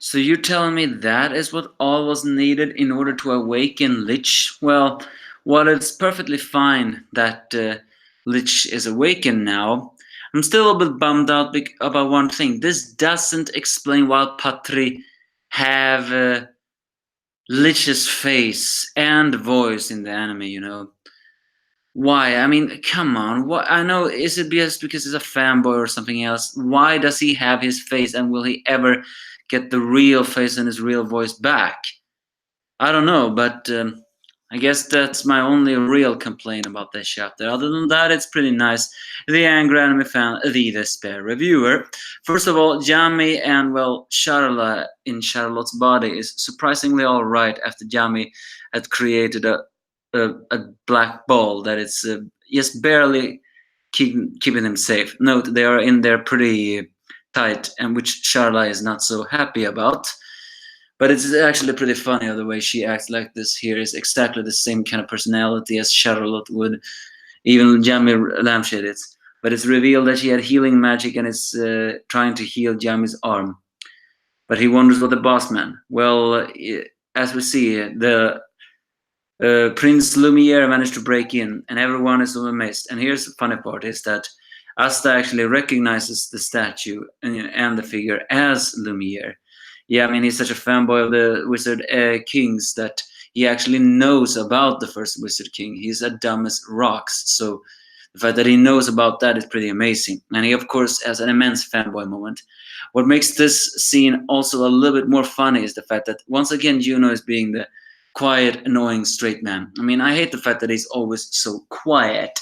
So you're telling me that is what all was needed in order to awaken Lich? While it's perfectly fine that Lich is awakened now, I'm still a bit bummed out about one thing. This doesn't explain why Patri have Lich's face and voice in the anime. Why? I mean, come on. What? I know. Is it just because he's a fanboy or something else? Why does he have his face, and will he ever get the real face and his real voice back? I don't know, but I guess that's my only real complaint about this chapter. Other than that, it's pretty nice. The angry anime fan, the despair reviewer. First of all, Yami and well, Charlotte in Charlotte's body is surprisingly all right after Yami had created a black ball that is just barely keeping them safe. Note they are in there pretty tight, and which Charlotte is not so happy about. But it's actually pretty funny how the way she acts like this here is exactly the same kind of personality as Charlotte would, even Jamie lampshade it. But it's revealed that she had healing magic and is trying to heal Jamie's arm. But he wonders what the boss man. Well, as we see, the Prince Lumiere managed to break in, and everyone is so amazed. And here's the funny part: is that Asta actually recognizes the statue and the figure as Lumiere. Yeah, I mean, he's such a fanboy of the Wizard Kings that he actually knows about the first Wizard King. He's as dumb as rocks. So the fact that he knows about that is pretty amazing. And he, of course, has an immense fanboy moment. What makes this scene also a little bit more funny is the fact that once again Juno is being the quiet, annoying straight man. I mean, I hate the fact that he's always so quiet.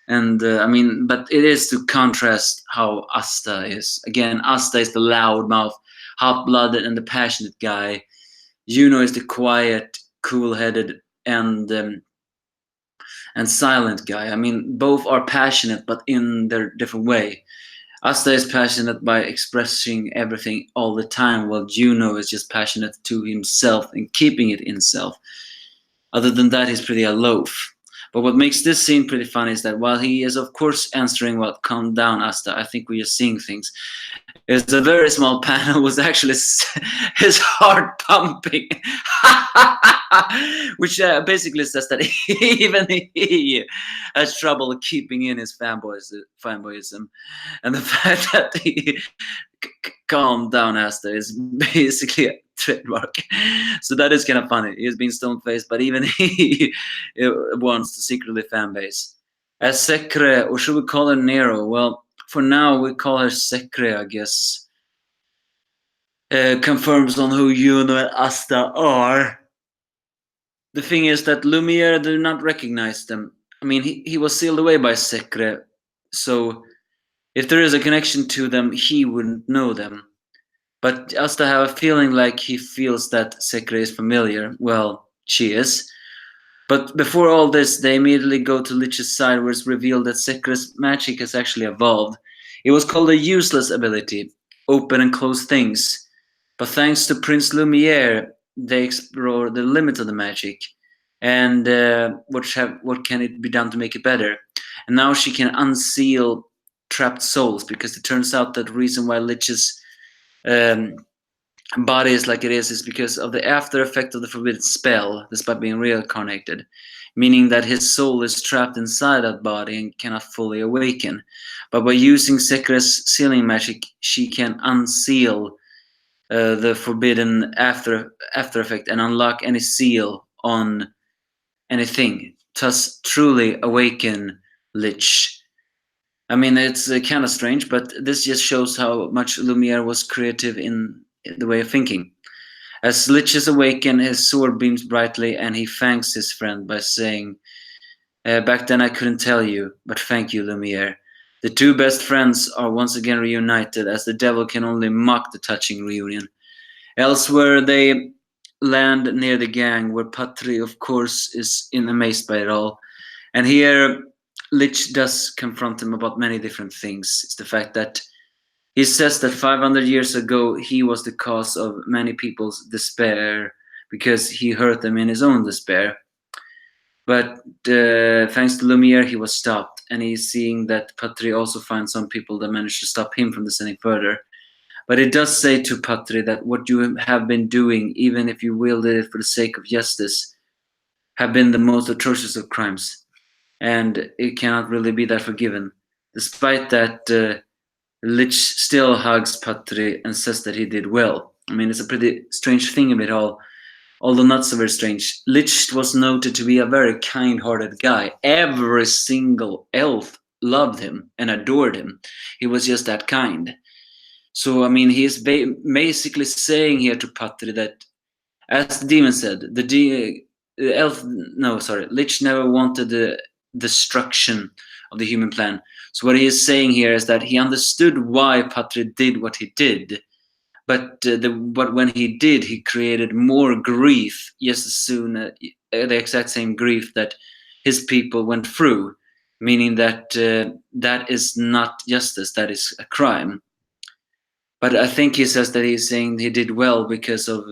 And I mean, but it is to contrast how Asta is. Again, Asta is the loudmouth, hot-blooded, and the passionate guy. Juno is the quiet, cool-headed, and silent guy. I mean, both are passionate, but in their different way. Asta is passionate by expressing everything all the time, while Juno is just passionate to himself and keeping it in self. Other than that, he's pretty aloof. But what makes this scene pretty funny is that while he is, of course, answering, well, calm down, Asta, I think we're just seeing things. There's a very small panel was actually his heart pumping, which basically says that even he has trouble keeping in his fanboyism, and the fact that he calmed down Asta is basically a trademark. So that is kind of funny. He's been stone-faced, but even he wants to secretly fanbase. As Sekre, or should we call her Nero? Well, for now we call her Sekre, I guess. Confirms on who Juno and Asta are. The thing is that Lumiere do not recognize them. I mean, he was sealed away by Sekre, so if there is a connection to them, he wouldn't know them. But Asta have a feeling like he feels that Sekre is familiar. Well, she is. But before all this, they immediately go to Lich's side where it's revealed that Sekre's magic has actually evolved. It was called a useless ability, open and close things. But thanks to Prince Lumiere, they explore the limits of the magic and what can it be done to make it better. And now she can unseal trapped souls, because it turns out that the reason why Lich's um, body is like it is because of the after effect of the forbidden spell, despite being reincarnated, meaning that his soul is trapped inside that body and cannot fully awaken. But by using Sekre's sealing magic, she can unseal the forbidden after effect and unlock any seal on anything, thus truly awaken Lich. I mean, it's kind of strange, but this just shows how much Lumiere was creative in the way of thinking. As Lich is awakened, his sword beams brightly, and he thanks his friend by saying, back then I couldn't tell you, but thank you, Lumiere. The two best friends are once again reunited, as the devil can only mock the touching reunion. Elsewhere, they land near the gang, where Patri, of course, is amazed by it all. And here, Lich does confront him about many different things. It's the fact that he says that 500 years ago, he was the cause of many people's despair because he hurt them in his own despair. But thanks to Lumiere, he was stopped. And he's seeing that Patri also finds some people that managed to stop him from descending further. But it does say to Patri that what you have been doing, even if you wielded it for the sake of justice, have been the most atrocious of crimes, and it cannot really be that forgiven. Despite that, Lich still hugs Patri and says that he did well. I mean, it's a pretty strange thing of it all, although not so very strange. Lich was noted to be a very kind-hearted guy. Every single elf loved him and adored him. He was just that kind. So, I mean, he's basically saying here to Patri that, as the demon said, the elf, no, sorry, Lich never wanted the destruction of the human plan. So what he is saying here is that he understood why Patri did what he did, but when he did, he created more grief just as soon, the exact same grief that his people went through, meaning that that is not justice, that is a crime. But I think he says that he's saying he did well because of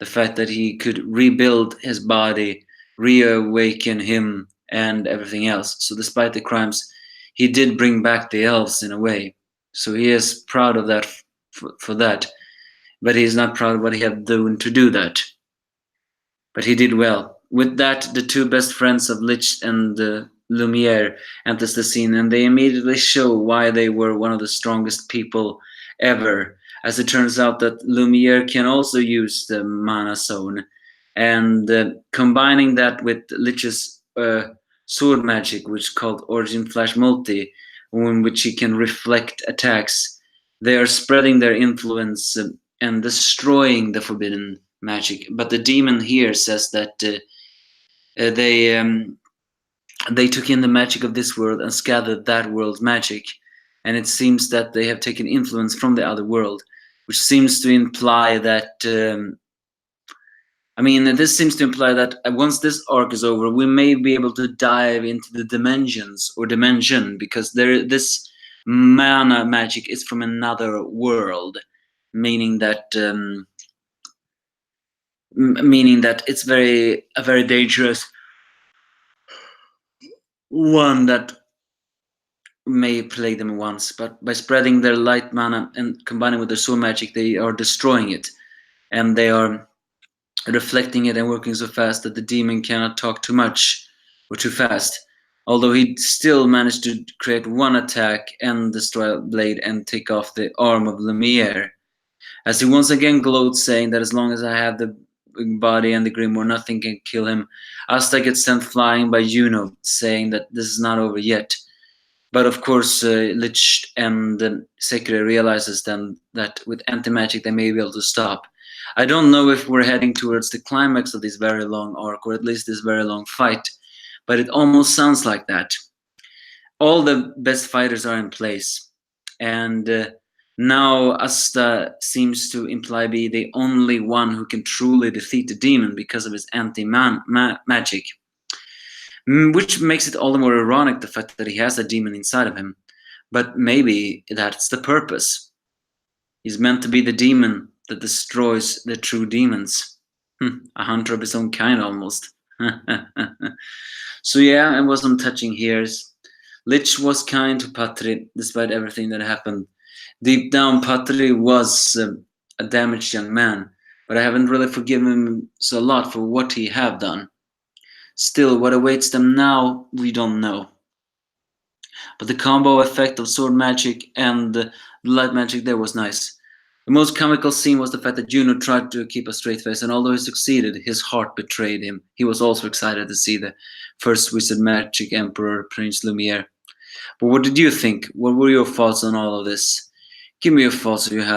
the fact that he could rebuild his body, reawaken him, and everything else. So despite the crimes, he did bring back the elves in a way. So he is proud of that for that, but he is not proud of what he had done to do that. But he did well. With that, the two best friends of Lich and Lumiere enters the scene, and they immediately show why they were one of the strongest people ever. As it turns out that Lumiere can also use the mana zone, and combining that with Lich's sword magic, which is called Origin Flash Multi, in which he can reflect attacks, they are spreading their influence and destroying the forbidden magic. But the demon here says that they took in the magic of this world and scattered that world's magic, and it seems that they have taken influence from the other world, which seems to imply that this seems to imply that once this arc is over, we may be able to dive into the dimensions or dimension, because this mana magic is from another world, meaning that it's a very dangerous one that may plague them once. But by spreading their light mana and combining with their soul magic, they are destroying it, and they are reflecting it and working so fast that the demon cannot talk too much or too fast. Although he still managed to create one attack and destroy a blade and take off the arm of Lumiere, as he once again gloats, saying that as long as I have the body and the grimoire, nothing can kill him. Asta gets sent flying by Juno, saying that this is not over yet. But of course, Lich and Sekre realizes then that with anti-magic they may be able to stop. I don't know if we're heading towards the climax of this very long arc, or at least this very long fight, but it almost sounds like that. All the best fighters are in place, and now Asta seems to imply be the only one who can truly defeat the demon because of his anti-magic. Which makes it all the more ironic, the fact that he has a demon inside of him. But maybe that's the purpose. He's meant to be the demon that destroys the true demons. A hunter of his own kind, almost. So yeah, and what I'm touching here is Lich was kind to Patri despite everything that happened. Deep down, Patri was a damaged young man, but I haven't really forgiven him so a lot for what he have done. Still, what awaits them now, we don't know. But the combo effect of sword magic and the light magic there was nice. The most comical scene was the fact that Juno tried to keep a straight face, and although he succeeded, his heart betrayed him. He was also excited to see the first wizard magic emperor, Prince Lumiere. But what did you think? What were your thoughts on all of this? Give me your thoughts if you have.